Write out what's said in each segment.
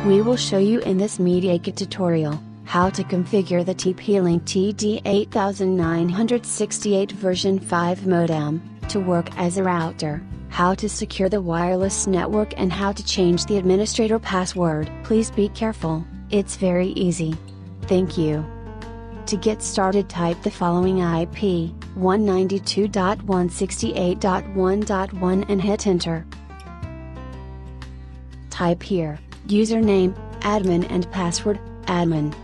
We will show you in this MediaKit tutorial, how to configure the TP-LINK TD-W8968 version 5 modem, to work as a router, how to secure the wireless network and how to change the administrator password. Please be careful, it's very easy. Thank you. To get started, type the following IP, 192.168.1.1 and hit enter. Type here, username, admin and password, admin.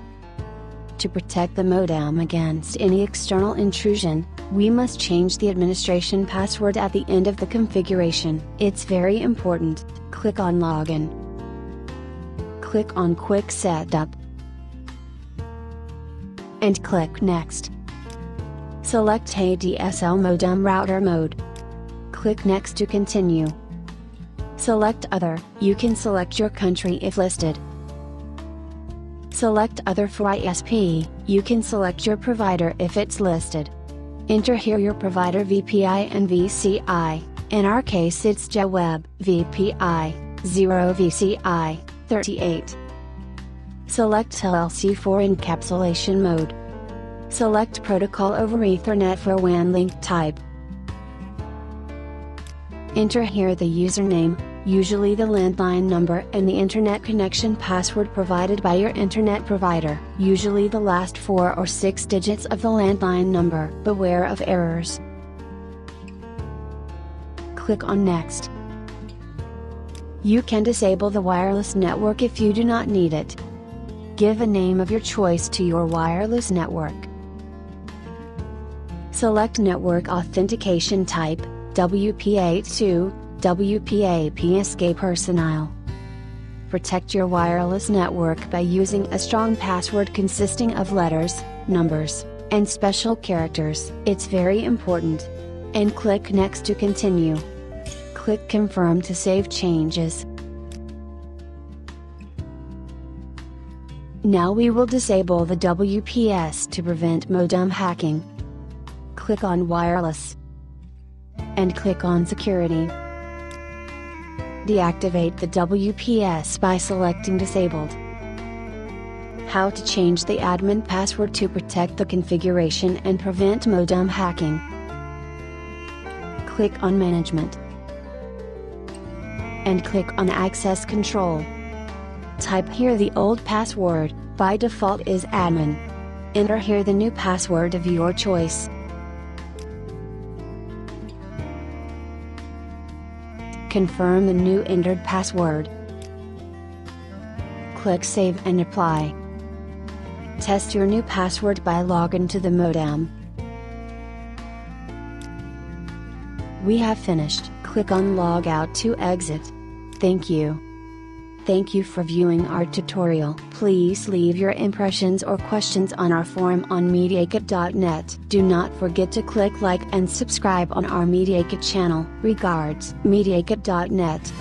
To protect the modem against any external intrusion, we must change the administration password at the end of the configuration. It's very important. Click on Login. Click on Quick Setup. And click Next. Select ADSL modem router mode. Click Next to continue. Select Other, you can select your country if listed. Select Other for ISP, you can select your provider if it's listed. Enter here your provider VPI and VCI, in our case it's JWeb, VPI, 0 VCI, 38. Select LLC for encapsulation mode. Select Protocol over Ethernet for WAN link type. Enter here the username, usually the landline number and the internet connection password provided by your internet provider, usually the last 4 or 6 digits of the landline number. Beware of errors. Click on Next. You can disable the wireless network if you do not need it. Give a name of your choice to your wireless network. Select Network Authentication Type, WPA2, WPA-PSK Personnel. Protect your wireless network by using a strong password consisting of letters, numbers, and special characters. It's very important. And click Next to continue. Click Confirm to save changes. Now we will disable the WPS to prevent modem hacking. Click on Wireless. And click on Security. Deactivate the WPS by selecting Disabled. How to change the admin password to protect the configuration and prevent modem hacking. Click on Management. And click on Access Control. Type here the old password, by default is admin. Enter here the new password of your choice. Confirm the new entered password. Click Save and Apply. Test your new password by logging to the modem. We have finished. Click on Log Out to exit. Thank you. Thank you for viewing our tutorial. Please leave your impressions or questions on our forum on MediaKit.net. Do not forget to click like and subscribe on our MediaKit channel. Regards, MediaKit.net.